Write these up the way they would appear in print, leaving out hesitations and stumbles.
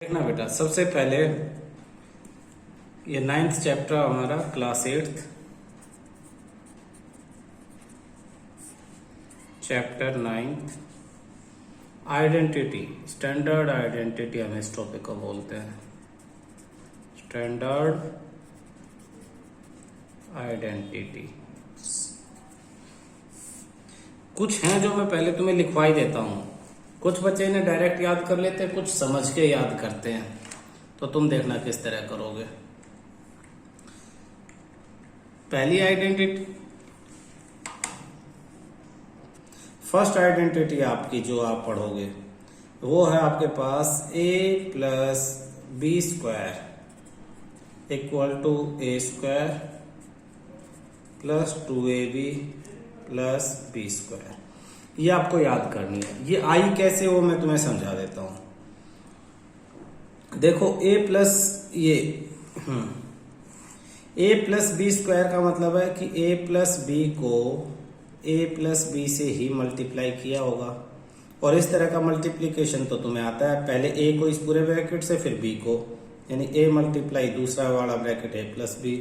देखना बेटा, सबसे पहले ये 9th चैप्टर हमारा class 8th chapter 9th identity, standard identity हम इस टॉपिक को बोलते हैं। स्टैंडर्ड आइडेंटिटी कुछ हैं जो मैं पहले तुम्हें लिखवाई देता हूं। कुछ बच्चे इन्हें डायरेक्ट याद कर लेते हैं, कुछ समझ के याद करते हैं। तो तुम देखना किस तरह करोगे। पहली आइडेंटिटी, फर्स्ट आइडेंटिटी आपकी जो आप पढ़ोगे वो है आपके पास a plus B square equal to A square plus 2ab plus B square. ये आपको याद करनी है। ये आई कैसे वो मैं तुम्हें समझा देता हूं। देखो a plus A plus B square का मतलब है कि a प्लस बी को a प्लस बी से ही मल्टीप्लाई किया होगा। और इस तरह का मल्टीप्लीकेशन तो तुम्हें आता है। पहले a को इस पूरे ब्रैकेट से, फिर b को, यानी a मल्टीप्लाई दूसरा वाला bracket a plus B,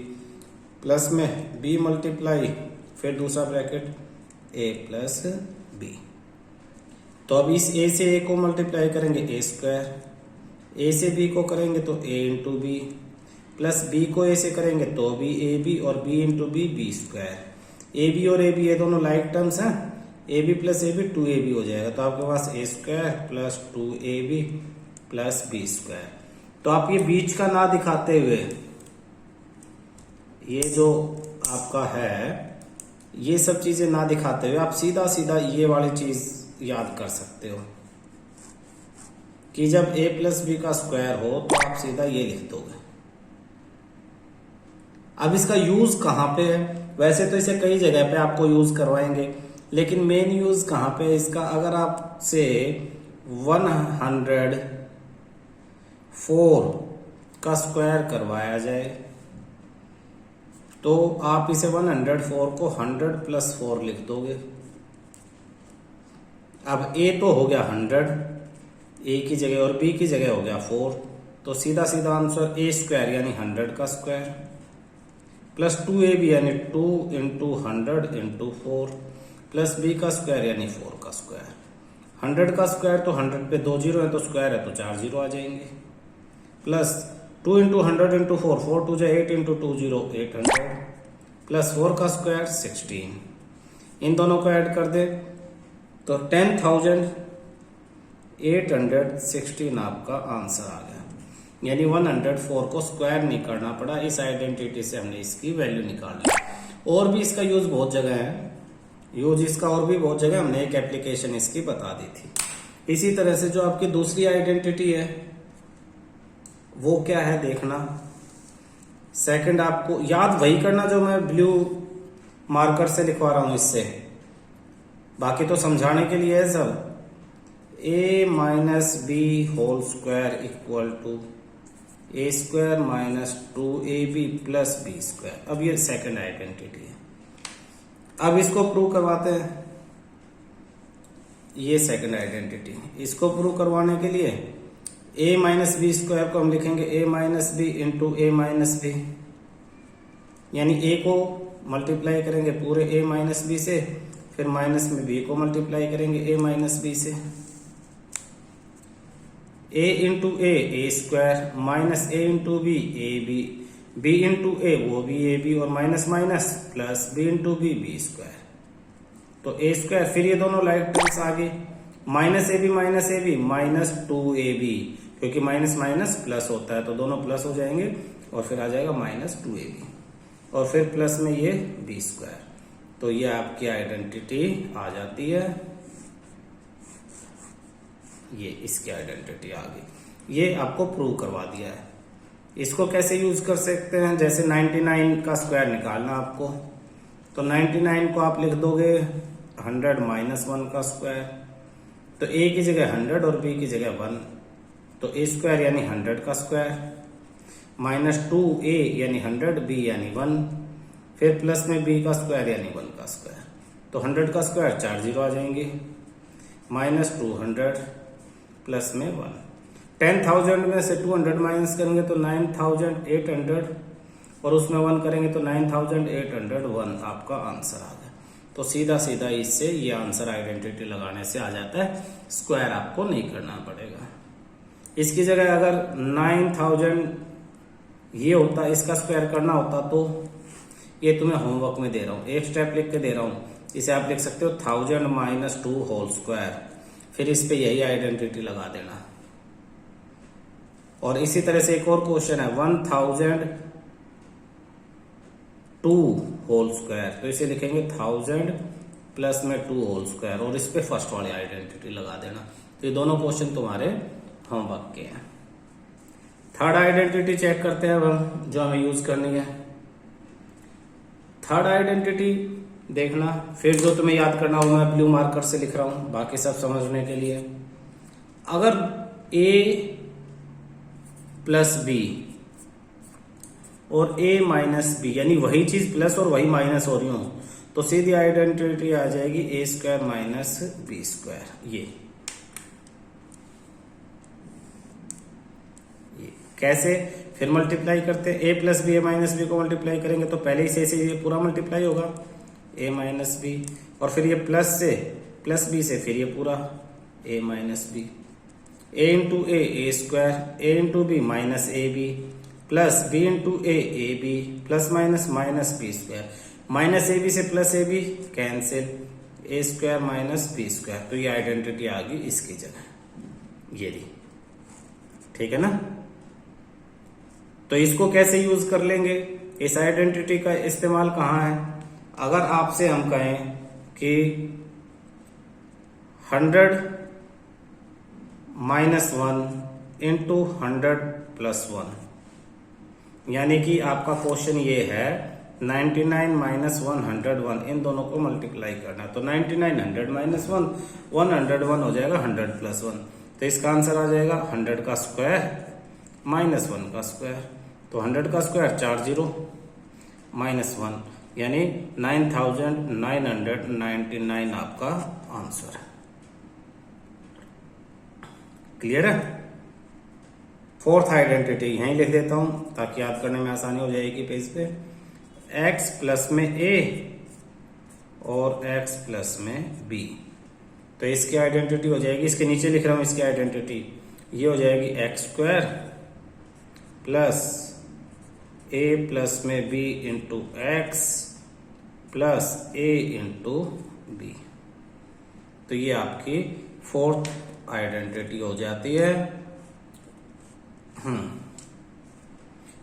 plus में b मल्टीप्लाई फिर दूसरा ब्रैकेट a प्लस बी। तो अब इस a से a को मल्टीप्लाई करेंगे a स्क्वायर, a से b को करेंगे तो a into B, plus b को a से करेंगे तो भी a b, और b into B B square. A B और ए बी ये दोनों लाइक टर्म्स हैं। A B plus A B 2ab हो जाएगा। तो आपके पास a square plus 2ab plus B square. तो आप ये बीच का ना दिखाते हुए, ये जो आपका है ये सब चीजें ना दिखाते हुए आप सीधा सीधा ये वाली चीज याद कर सकते हो कि जब a प्लस बी का स्क्वायर हो तो आप सीधा ये लिख दोगे। अब इसका यूज कहां पे है? वैसे तो इसे कई जगह पे आपको यूज करवाएंगे, लेकिन मेन यूज कहां पे है इसका? अगर आपसे 104 का स्क्वायर करवाया जाए तो आप इसे 104 को 100 प्लस 4 लिख दोगे। अब a तो हो गया 100 a की जगह, और b की जगह हो गया 4। तो सीधा सीधा आंसर a स्क्वायर यानी 100 का स्क्वायर प्लस 2ab यानी 2 इंटू 100 इंटू 4 प्लस b का स्क्वायर यानी 4 का स्क्वायर। 100 का स्क्वायर तो 100 पे 2 जीरो है तो स्क्वायर है तो 4 जीरो आ जाएंगे, प्लस 2 इंटू 100 इंटू 4, 4 टू जा 8 इंटू 2 जीरो 800 प्लस 4 का स्क्वायर 16। इन दोनों को ऐड कर दे तो 10,816 आपका आंसर आ गया। यानी 104 को स्क्वायर नहीं करना पड़ा। इस आइडेंटिटी से हमने इसकी वैल्यू निकाल ली। और भी इसका यूज बहुत जगह है, यूज इसका और भी बहुत जगह, हमने एक एप्लीकेशन इसकी बता दी थी। इसी तरह से जो आपकी दूसरी आइडेंटिटी है वो क्या है देखना। सेकंड आपको याद वही करना जो मैं ब्लू मार्कर से लिखवा रहा हूं इससे, बाकी तो समझाने के लिए है सब। a minus B whole square equal to A square minus 2ab plus B square. अब ये सेकंड आइडेंटिटी है। अब इसको प्रूव करवाते हैं। ये सेकंड आइडेंटिटी, इसको प्रूव करवाने के लिए a माइनस बी स्क्वायर को हम लिखेंगे a minus B into A minus B, यानी a को मल्टीप्लाई करेंगे पूरे a माइनस बी से, फिर माइनस में b को मल्टीप्लाई करेंगे a माइनस बी से। a into a square minus a into b a b, b into a वो भी ए बी, और minus minus plus b into B B square. तो a स्क्वायर, फिर ये दोनों लाइक टर्म्स आगे, minus a b minus 2ab, क्योंकि minus minus plus होता है तो दोनों प्लस हो जाएंगे, और फिर आ जाएगा माइनस 2ab, और फिर प्लस में ये बी स्क्वायर। तो ये आपकी आइडेंटिटी आ जाती है। ये इसकी आइडेंटिटी आ गई। ये आपको प्रूव करवा दिया है। इसको कैसे यूज कर सकते हैं? जैसे 99 का स्क्वायर निकालना आपको, तो 99 को आप लिख दोगे 100 माइनस 1 का स्क्वायर। तो a की जगह 100 और b की जगह 1, तो a स्क्वायर यानी 100 का स्क्वायर माइनस 2a यानी 100, b यानी 1, फिर प्लस में b का स्क्वायर यानी 1 का स्क्वायर। तो 100 का स्क्वायर 4 जीरो आ जाएंगे, माइनस 200 प्लस में 1। 10,000 में से 200 माइनस करेंगे तो 9,800 और उसमें 1 करेंगे तो 9,801 आपका आंसर आ गया। तो सीधा सीधा इससे ये आंसर आइडेंटिटी लगाने से आ जाता है, स्क्वायर आपको नहीं करना पड़ेगा। इसकी जगह अगर 9,000 ये होता, इसका स्क्वायर करना होता तो ये तुम्हें होमवर्क में दे रहा हूं, एक स्टेप लिख के दे रहा हूं, इसे आप लिख सकते हो 1000 माइनस 2 होल स्क्वायर, फिर इस पे यही आइडेंटिटी लगा देना। और इसी तरह से एक और क्वेश्चन है 1002 होल स्क्वायर, तो इसे लिखेंगे 1000 प्लस में 2 होल स्क्वायर और इस पे फर्स्ट वाली आइडेंटिटी लगा देना। तो ये दोनों क्वेश्चन तुम्हारे होमवर्क के हैं। थर्ड आइडेंटिटी चेक करते हैं अब हम, जो हमें यूज करनी है। थर्ड आइडेंटिटी देखना, फिर जो तुम्हें याद करना हो मैं ब्लू मार्कर से लिख रहा हूं, बाकी सब समझने के लिए। अगर a प्लस बी और a माइनस बी, यानी वही चीज प्लस और वही माइनस हो रही हो, तो सीधी आइडेंटिटी आ जाएगी a square minus B square. ये कैसे, फिर मल्टीप्लाई करते हैं, a plus B A minus B को मल्टीप्लाई करेंगे तो पहले ही से ये पूरा मल्टीप्लाई होगा a माइनस बी, और फिर ये प्लस से प्लस बी से फिर ये पूरा a minus b, a into a square, a into b minus a B, plus b into a B, plus minus minus B square, minus a b से plus A b cancel, a square minus B square. तो ये identity आ गई इसकी जगह, ये रही, ठीक है ना। तो इसको कैसे यूज कर लेंगे, इस आइडेंटिटी का इस्तेमाल कहाँ है। अगर आपसे हम कहें कि 100 माइनस 1 इंटू 100 प्लस 1, यानी कि आपका क्वेश्चन ये है 99 माइनस 101, इन दोनों को मल्टीप्लाई करना है। तो 99 100 माइनस 1 101 हो जाएगा 100 प्लस 1, तो इसका आंसर आ जाएगा 100 का स्क्वायर माइनस 1 का स्क्वायर। तो 100 का स्क्वायर 4 0 माइनस 1, यानी 9999 आपका आंसर है। क्लियर है। फोर्थ आइडेंटिटी यहीं लिख देता हूं ताकि याद करने में आसानी हो जाएगी पेज पे। x प्लस में a और x प्लस में b, तो इसकी आइडेंटिटी हो जाएगी, इसके नीचे लिख रहा हूं इसकी आइडेंटिटी, ये हो जाएगी x square plus a plus में b into X plus a into B. तो ये आपकी फोर्थ आइडेंटिटी हो जाती है।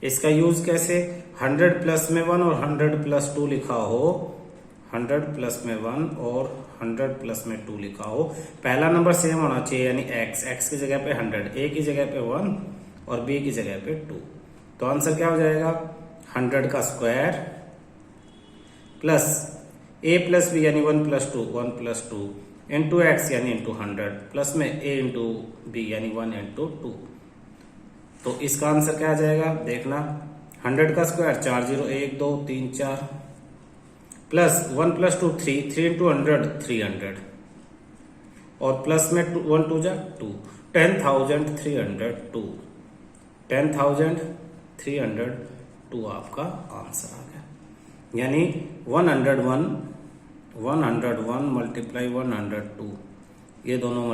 इसका यूज कैसे, 100 प्लस में 1 और 100 प्लस 2 लिखा हो, 100 प्लस में 1 और 100 प्लस में 2 लिखा हो, पहला नंबर सेम होना चाहिए, यानी x की जगह पे 100, a की जगह पे 1 और b की जगह पे 2। तो आंसर क्या हो जाएगा, 100 का square plus a plus b यानी 1 प्लस 2 इंटू एक्स यानी इंटू 100 प्लस में a इंटू बी यानी 1 इंटू 2। तो इसका आंसर क्या आ जाएगा, देखना, 100 का स्क्वायर 4 0 1 2 3 4 प्लस 1 प्लस 2 3 इंटू 100 300 और प्लस में 1 2 जा 2, 10,302 10,302 आपका आंसर आ गया। यानी 101 मल्टीप्लाई 102, ये दोनों